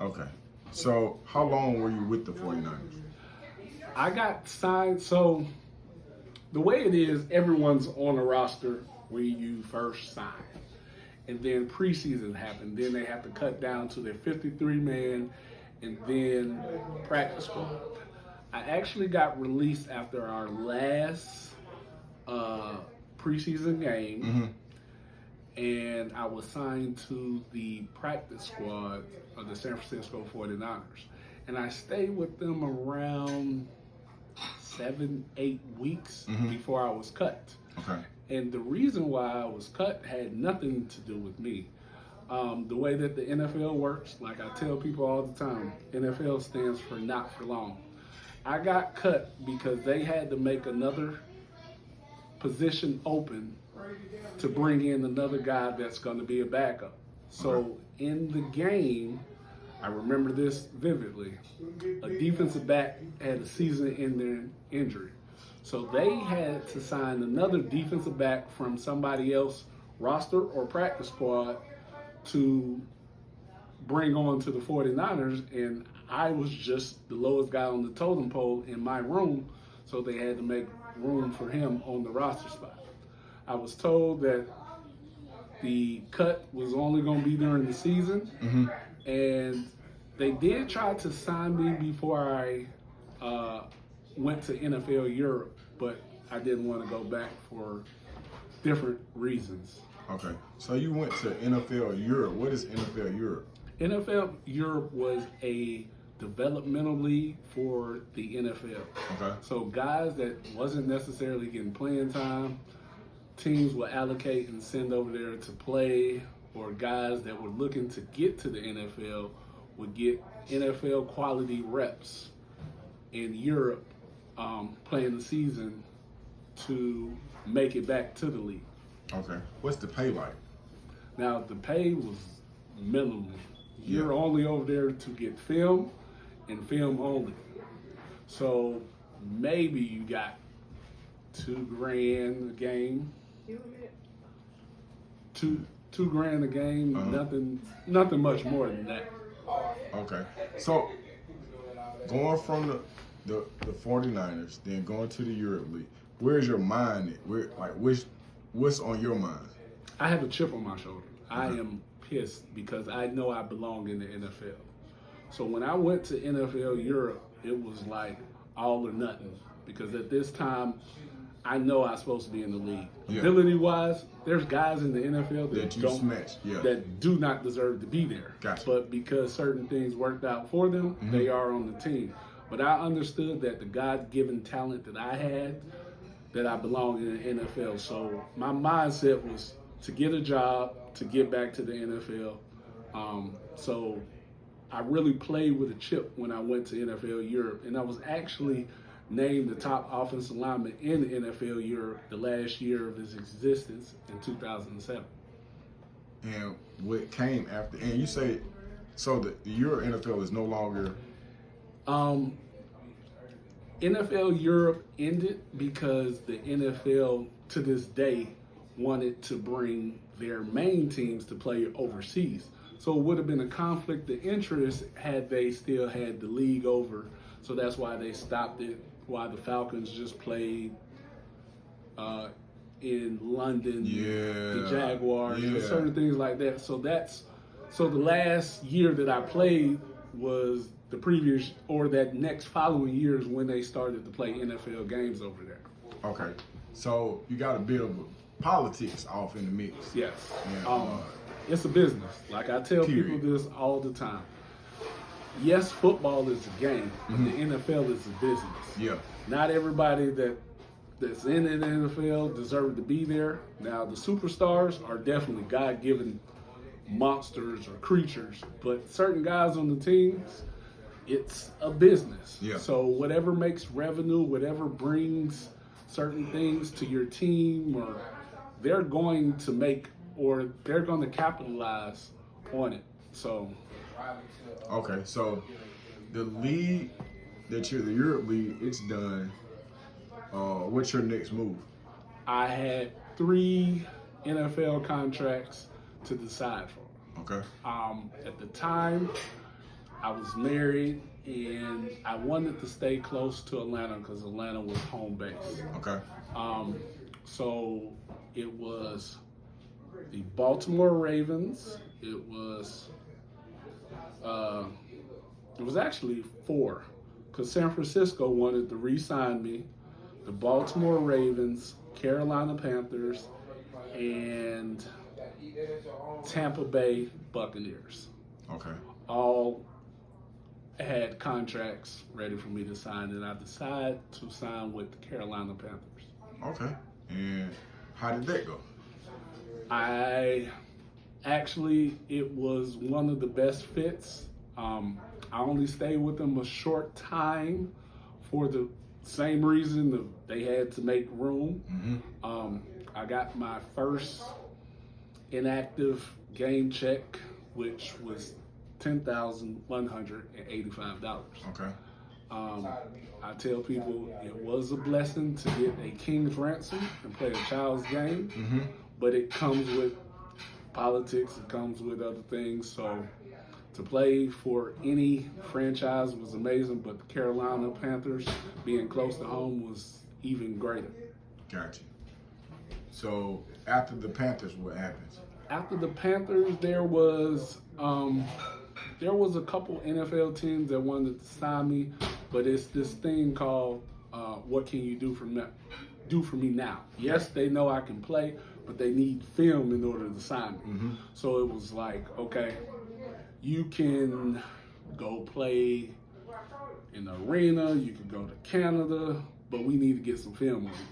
Okay. So how long were you with the 49ers? I got signed. So the way it is, everyone's on a roster where you first sign. And then preseason happened. Then they have to cut down to their 53-man and then practice squad. I actually got released after our last preseason game, and I was signed to the practice squad of the San Francisco 49ers. And I stayed with them around 7-8 weeks before I was cut. Okay. And the reason why I was cut had nothing to do with me. The way that the NFL works, like I tell people all the time, NFL stands for not for long. I got cut because they had to make another position open to bring in another guy that's going to be a backup. So in the game, I remember this vividly, a defensive back had a season-ending injury. So they had to sign another defensive back from somebody else roster or practice squad to bring on to the 49ers, and I was just the lowest guy on the totem pole in my room, so they had to make room for him on the roster spot. I was told that the cut was only going to be during the season, and they did try to sign me before I went to NFL Europe, but I didn't want to go back for different reasons. Okay. So you went to NFL Europe. What is NFL Europe? NFL Europe was a developmental league for the NFL. Okay. So guys that wasn't necessarily getting playing time, teams would allocate and send over there to play, or guys that were looking to get to the NFL would get NFL quality reps in Europe playing the season to make it back to the league. Okay. What's the pay like? Now, the pay was minimal. You're only over there to get film and film only. So maybe you got $2,000 a game. $2,000 a game, nothing much more than that. Okay. So going from the 49ers, then going to the Europe League, where's your mind at? What's on your mind? I have a chip on my shoulder. I am pissed because I know I belong in the NFL. So when I went to NFL Europe, it was like all or nothing, because at this time, I know I'm supposed to be in the league. Ability-wise, there's guys in the NFL that do not deserve to be there. Gotcha. But because certain things worked out for them, they are on the team. But I understood that the God-given talent that I had, that I belong in the NFL. So my mindset was to get a job, to get back to the NFL. So I really played with a chip when I went to NFL Europe. And I was actually named the top offensive lineman in the NFL Europe the last year of its existence in 2007. And what came after, and you say, so your NFL is no longer... NFL Europe ended because the NFL to this day wanted to bring their main teams to play overseas. So it would have been a conflict of interest had they still had the league over. So that's why they stopped it, why the Falcons just played in London, the Jaguars, and certain things like that. So the last year that I played was the previous, or that next following year is when they started to play NFL games over there. Okay. So you got a bit of politics off in the mix. Yes. And, it's a business. Like I tell people this all the time. Yes, football is a game, but the NFL is a business. Yeah. Not everybody that's in the NFL deserve to be there. Now, the superstars are definitely God-given monsters or creatures, but certain guys on the teams, it's a business. Yeah. So whatever makes revenue, whatever brings certain things to your team, or they're going to make, or they're going to capitalize on it. So. Okay, so the league the Europe League, it's done. What's your next move? I had 3 NFL contracts to decide for. Okay. At the time, I was married, and I wanted to stay close to Atlanta because Atlanta was home base. Okay. So it was the Baltimore Ravens. It was actually four, because San Francisco wanted to re-sign me. The Baltimore Ravens, Carolina Panthers, and Tampa Bay Buccaneers. Okay. All had contracts ready for me to sign, and I decided to sign with the Carolina Panthers. Okay. And how did that go? It was one of the best fits. I only stayed with them a short time for the same reason that they had to make room. Mm-hmm. I got my first inactive game check, which was $10,185. Okay. I tell people it was a blessing to get a king's ransom and play a child's game, Mm-hmm. but it comes with politics, it comes with other things. So to play for any franchise was amazing, but the Carolina Panthers being close to home was even greater. Gotcha. So after the Panthers, what happens? After the Panthers, there was a couple NFL teams that wanted to sign me, but it's this thing called what can you do for me now? Yes, they know I can play, but they need film in order to sign me. Mm-hmm. So it was like, okay, you can go play in the arena, you can go to Canada, but we need to get some film on you.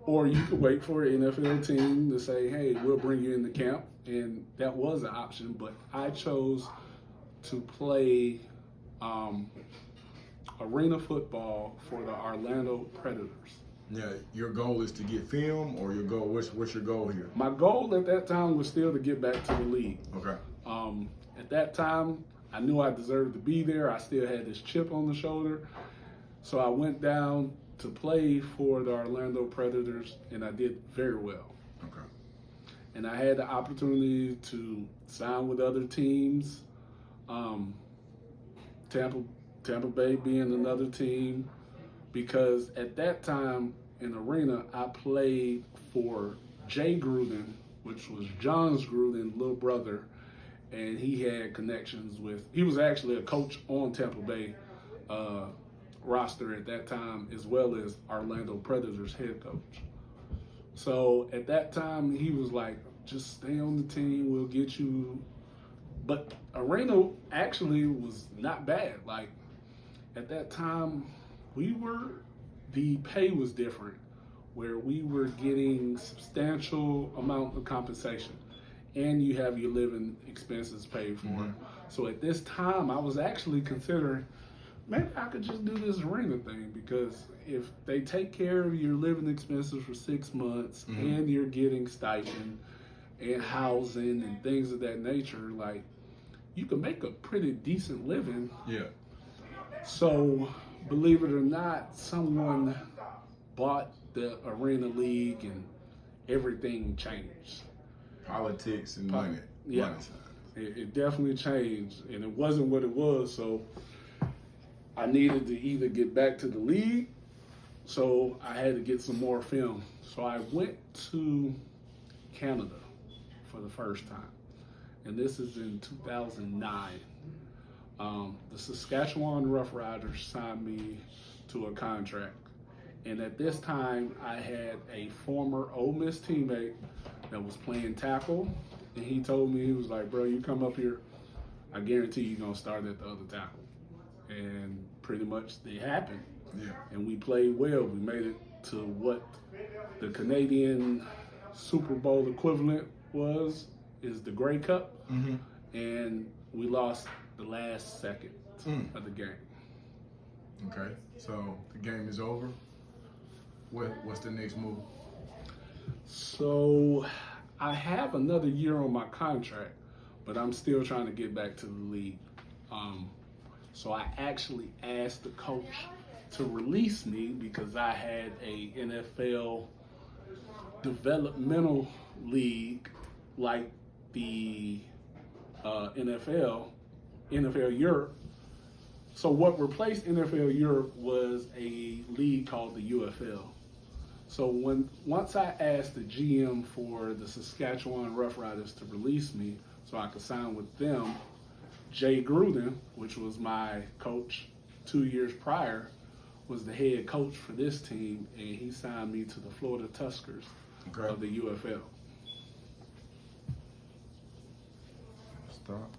Or you could wait for an NFL team to say, hey, we'll bring you into camp. And that was an option, but I chose to play arena football for the Orlando Predators. Yeah, your goal is to get film, or your goal? What's your goal here? My goal at that time was still to get back to the league. Okay. At that time, I knew I deserved to be there. I still had this chip on the shoulder. So I went down to play for the Orlando Predators, and I did very well. Okay. And I had the opportunity to sign with other teams, Tampa Bay being another team, because at that time in arena, I played for Jay Gruden, which was John Gruden's little brother, and he had connections with, he was actually a coach on Tampa Bay roster at that time, as well as Orlando Predators head coach. So at that time, he was like, just stay on the team, we'll get you. But arena actually was not bad. Like at that time, the pay was different, where we were getting substantial amount of compensation, and you have your living expenses paid for. Mm-hmm. So at this time, I was actually considering, maybe I could just do this arena thing, because if they take care of your living expenses for 6 months, mm-hmm. and you're getting stipend and housing and things of that nature, like you can make a pretty decent living. Yeah. So believe it or not, someone bought the arena league and everything changed. Politics and money. Yeah. Money. It definitely changed, and it wasn't what it was. So I needed to either get back to the league, so I had to get some more film. So I went to Canada for the first time, and this is in 2009. The Saskatchewan Roughriders signed me to a contract, and at this time I had a former Ole Miss teammate that was playing tackle, and he told me, he was like, bro, you come up here, I guarantee you're going to start at the other tackle. And pretty much it happened. Yeah. And we played well. We made it to what the Canadian Super Bowl equivalent is the Grey Cup. Mm-hmm. And we lost the last second of the game. Okay. So the game is over. What's the next move? So I have another year on my contract, but I'm still trying to get back to the league. So I actually asked the coach to release me because I had a NFL developmental league like the NFL Europe, So what replaced NFL Europe was a league called the UFL. So once I asked the GM for the Saskatchewan Roughriders to release me so I could sign with them, Jay Gruden, which was my coach 2 years prior, was the head coach for this team, and he signed me to the Florida Tuskers of the UFL. Stop.